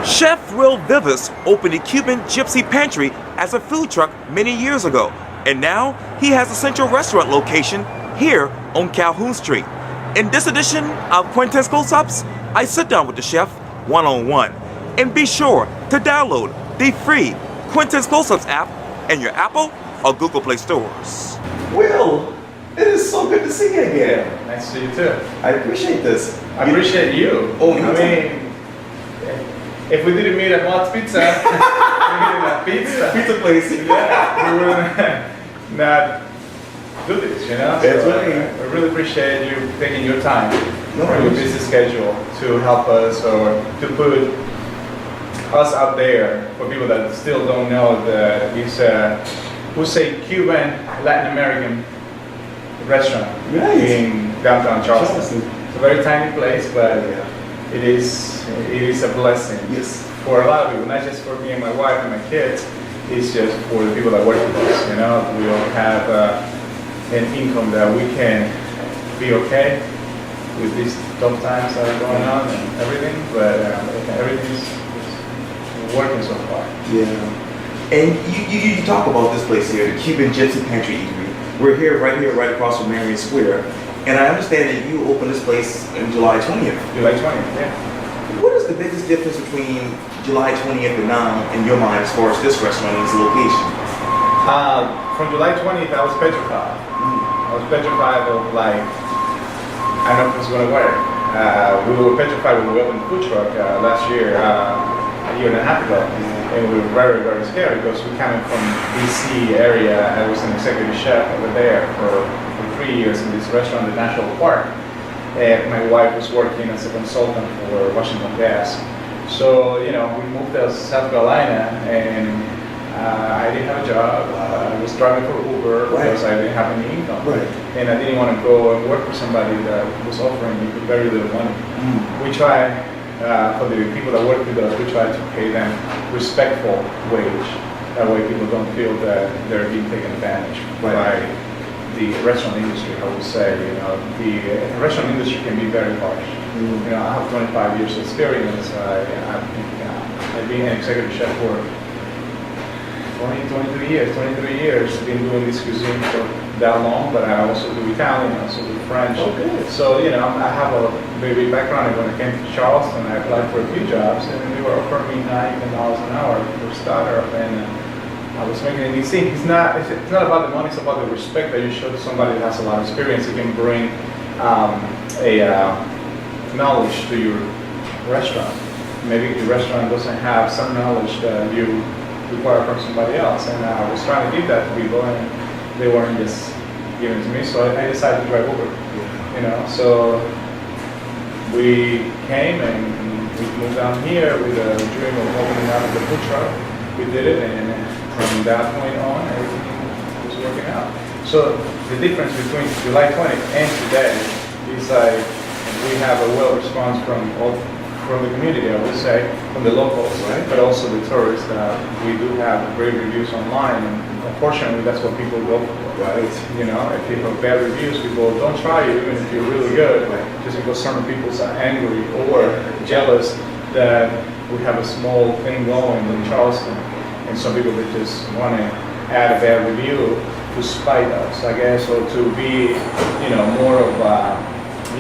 Chef Will Vivas opened the Cuban Gypsy Pantry as a food truck many years ago, and now he has a central restaurant location here on Calhoun Street. In this edition of Quintin's Close-Ups, I sit down with the chef one-on-one. And be sure to download the free Quintin's Close-Ups app in your Apple or Google Play stores. Will, it is so good to see you again. Nice to see you too. I appreciate this. I appreciate you. Oh, I mean, if we didn't meet at Mott's Pizza, we meet at Pizza place. Yeah, we would not do this, you know? That's so right. I really appreciate you taking your time No from your worries. busy schedule to help us or to put us out there for people that still don't know that it's who's a Cuban Latin American restaurant in downtown Charleston. It's a very tiny place, but it is a blessing. Yes. For a lot of people, not just for me and my wife and my kids. It's just for the people that work with us. You know, we all have an income that we can be okay with these tough times that are going on and everything. But everything's working so far. Yeah. And you talk about this place here, the Cuban Gypsy Pantry Eatery. We're here, right across from Marion Square. And I understand that you opened this place on July 20th. July 20th, yeah. What is the biggest difference between July 20th and now in your mind as far as this restaurant and its location? From July 20th, I was petrified. I was petrified of like, I don't know if it was going to work. We were petrified when we opened the food truck last year, a year and a half ago. And we were very, very scared because we came from DC area. I was an executive chef over there for 3 years in this restaurant, the National Park. And my wife was working as a consultant for Washington Gas. So, you know, we moved to South Carolina and I didn't have a job. I was driving for Uber because I didn't have any income. Right. And I didn't want to go and work for somebody that was offering me very little money. We try, for the people that work with us, we try to pay them respectful wage. That way people don't feel that they're being taken advantage by the restaurant industry, I would say. You know, the restaurant industry can be very harsh. You know, I have 25 years of experience. I've been an executive chef for 23 years. Been doing this cuisine for that long, but I also do Italian, I also do French. Okay. So, you know, I have a very big background. When I came to Charleston, I applied for a few jobs, and they were offering me $9, $10 an hour for a startup, and I was making it easy. It's not about the money, it's about the respect that you show to somebody that has a lot of experience. You can bring knowledge to your restaurant. Maybe your restaurant doesn't have some knowledge that you require from somebody else. And I was trying to give that to people, and they weren't just giving it to me. So I decided to drive over. You know, so we came and we moved down here with a dream of opening up the food truck. We did it, and from that point on, everything was working out. So the difference between July 20th and today is like we have a well response from the community, I would say, from the locals, but also the tourists. We do have great reviews online, and unfortunately, that's what people go for. You know, if you have bad reviews, people don't try you, even if you're really good, just because some people are angry or jealous that we have a small thing going in Charleston. And some people that just want to add a bad review to spite us, I guess, or to be, you know, more of a,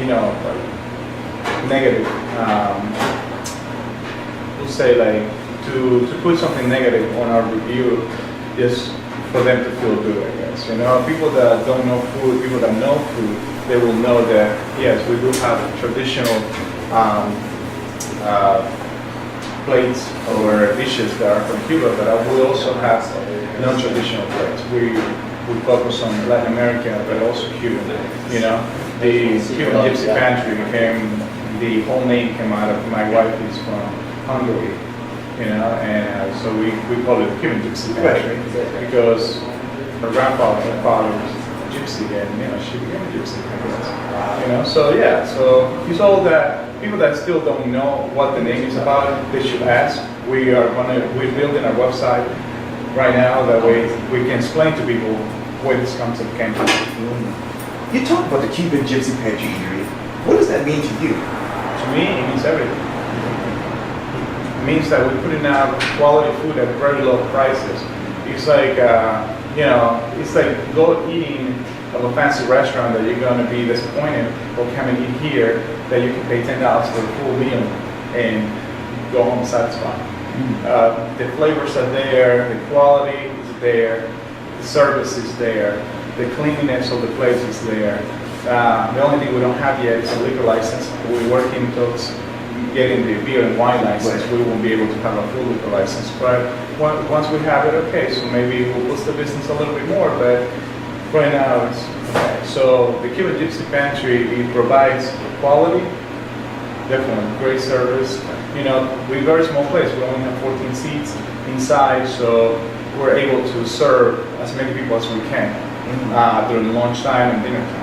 you know, like negative. We'll say like to put something negative on our review, just for them to feel good, I guess. You know, people that don't know food, people that know food, they will know that yes, we do have traditional plates or dishes that are from Cuba, but we also have non-traditional plates. We focus on Latin America, but also Cuban. You know, the Cuban Gypsy Pantry the whole name came out of my wife is from Hungary. You know, and so we call it the Cuban Gypsy Pantry because her grandfather was a gypsy, and you know she became a gypsy. You know, so yeah, so it's all that. People that still don't know what the name is about, they should ask. We're building our website right now. That way we can explain to people where this concept came from. You talk about the Cuban Gypsy Pantry Eatery. What does that mean to you? To me, it means everything. means that we're putting out quality food at very low prices. It's like, it's like go eating at a fancy restaurant that you're going to be disappointed, or come and eat here that you can pay $10 for a full meal and go home satisfied. The flavors are there, the quality is there, the service is there, the cleanliness of the place is there. The only thing we don't have yet is a liquor license. We're working towards getting the beer and wine license. We won't be able to have a full liquor license, but once we have it, okay, so maybe we'll boost the business a little bit more, but right now it's okay. So the Cuban Gypsy Pantry, it provides quality, definitely great service. We're a very small place. We only have 14 seats inside, so we're able to serve as many people as we can during lunchtime and dinner time.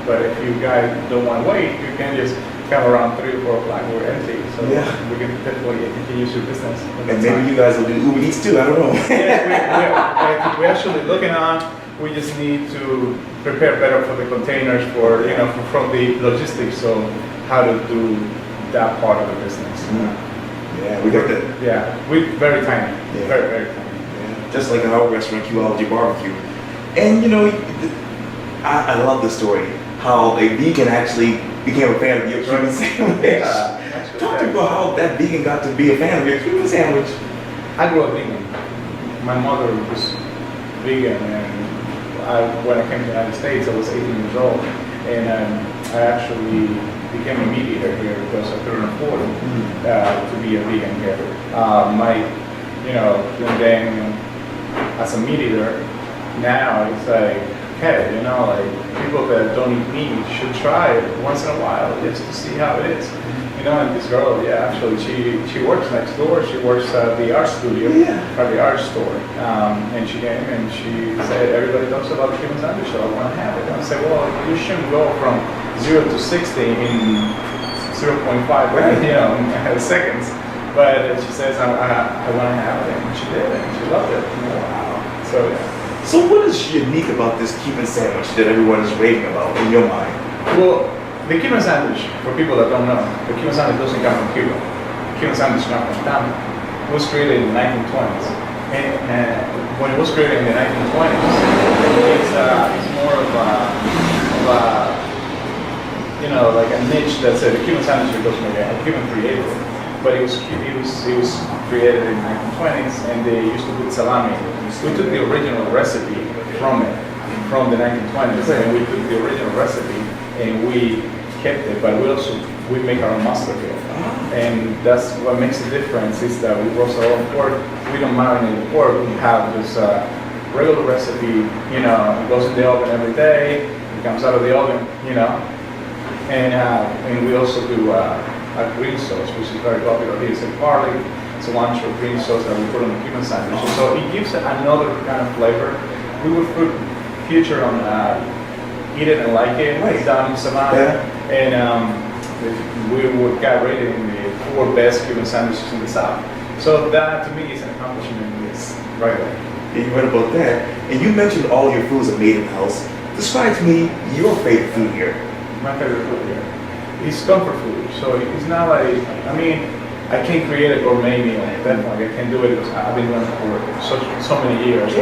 But if you guys don't want to wait, you can just come around 3 or 4 o'clock. We're empty, so we can definitely continue your business. And maybe you guys will do Uber Eats too. I don't know. Yes, we're actually looking on. We just need to prepare better for the containers from the logistics. So how to do that part of the business. Yeah, we got that. Yeah, we're very tiny. Yeah. Very, very tiny. Yeah. Just like in our restaurant, Qology Barbecue. And I love the story, how a vegan actually became a fan of your Cuban sandwich. Yeah, Talk to me about how that vegan got to be a fan of your Cuban sandwich. I grew up vegan. My mother was vegan, and when I came to the United States, I was 18 years old, and I actually became a mediator here because I couldn't afford to be a vegan here. And then as a mediator, now it's like, hey, people that don't eat meat should try it once in a while just to see how it is. And this girl, actually, she works next door. She works at the art studio, or the art store. And she came and she said, everybody talks about the Cuban Sandwich, so I want to have it. And I said, well, you shouldn't go from 0 to 60 in 0.5 seconds. But she says, I want to have it, and she did, and she loved it. Wow. So what is unique about this Cuban sandwich that everyone is raving about in your mind? Well, the Cuban sandwich, for people that don't know, the Cuban sandwich doesn't come from Cuba. The Cuban sandwich comes from Panama. It was created in the 1920s. And when it was created in the 1920s, it's more of like a niche that said the Cuban sandwich because maybe a Cuban created it. But it was created in the 1920s, and they used to put salami. We took the original recipe from the 1920s, and we took the original recipe and we kept it, but we make our own mustard here. And that's what makes the difference is that we roast our own pork. We don't marinate the pork. We have this regular recipe, it goes in the oven every day, it comes out of the oven, and we also do a green sauce, which is very popular here. It's a garlic, cilantro green sauce that we put on the Cuban sandwich. So it gives another kind of flavor. We would put feature on Eat It and Like It, it's down in Savannah, and we would get rated in the 4 best Cuban sandwiches in the South. So that to me is an accomplishment right there. Yeah, you read about that. And you mentioned all your foods are made in house. Describe to me your favorite food here. My favorite food here is comfort food. So it's not like, I can't create a gourmet meal. Definitely, I can do it because I've been doing it for so many years.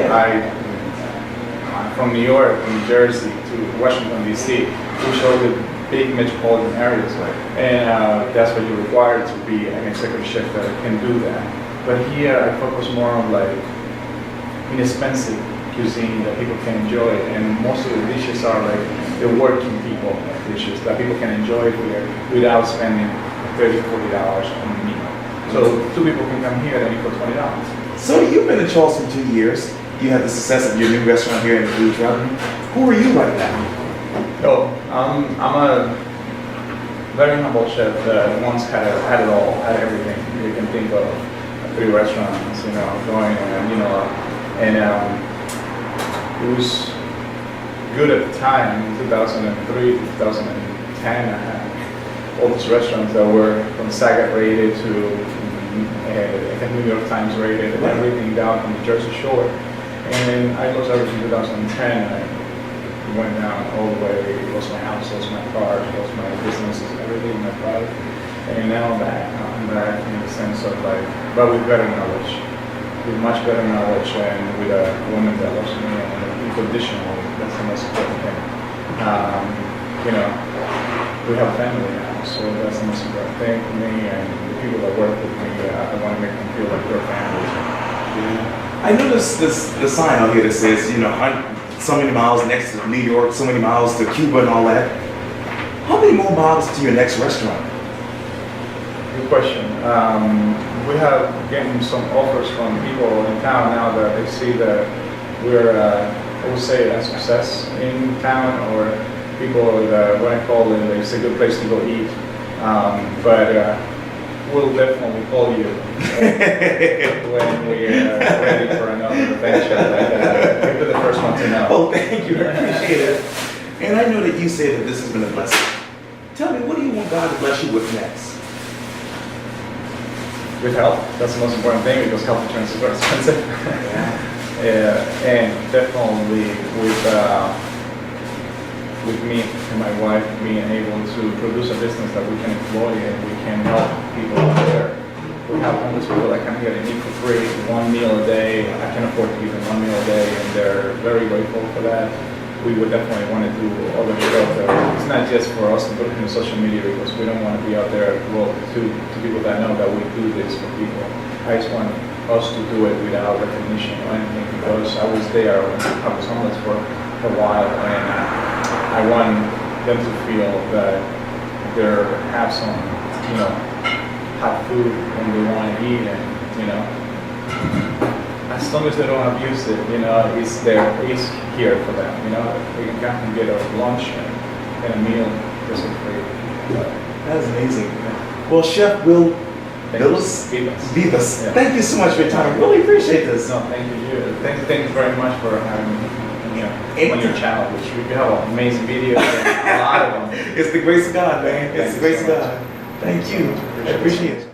From New York, New Jersey to Washington D.C. We show the big metropolitan areas, and that's what you're required to be an executive chef that can do that. But here I focus more on like inexpensive cuisine that people can enjoy, and most of the dishes are like the working people dishes that people can enjoy here without spending $30, $40 on a meal. So 2 people can come here and eat for $20. So you've been in Charleston 2 years. You had the success of your new restaurant here in the food truck. Who are you right now? I'm a very humble chef that once had it all, had everything. You can think of 3 restaurants, going and it was good at the time. In 2003, 2010, I had all these restaurants that were from Sagat rated to I think New York Times rated, and everything down on the Jersey Shore. And I lost everything in 2010. I went down all the way, lost my house, lost my car, lost my businesses, everything, my product. And now I'm back. I'm right? In the sense of like, but with better knowledge, with much better knowledge, and with a woman that loves me and unconditionally. That's the most important thing. You know, we have a family now, so that's the most important thing for me, and the people that work with me, I want to make them feel like they're family. Yeah. I noticed the sign out here that says, you know, so many miles next to New York, so many miles to Cuba and all that. How many more miles to your next restaurant? Good question. We have getting some offers from people in town now that they see that we're, I would say, a success in town, or people that when I call them, it's a good place to go eat. But we'll definitely call you when we're ready for another adventure. Like, you're the first one to know. Oh, thank you. I appreciate it. And I know that you said that this has been a blessing. Tell me, what do you want God to bless you with next? With health. That's the most important thing, because health insurance is very expensive. And definitely with me and my wife being able to produce a business that we can employ and we can help people out there. We have homeless people that come here and eat for free, 1 meal a day. I can afford to give them 1 meal a day, and they're very grateful for that. We would definitely want to do other stuff there. It's not just for us to put it in social media, because we don't want to be out there to people that know that we do this for people. I just want us to do it without recognition or anything, because I was there when I was homeless for a while, and I want them to feel that they have some, you know, have food when they want to eat, and you know, as long as they don't abuse it, you know, it's there, it's here for them. You know, they can come and get a lunch and a meal just for free. That's amazing. Well, Chef Will Vivas. Yeah. Thank you so much for your time. I really appreciate this. No, thank you. Thank you very much for having me. You know, on your channel, which you have amazing videos, and a lot of them. It's the grace of God, man. It's the grace of God. Thank you. I appreciate it.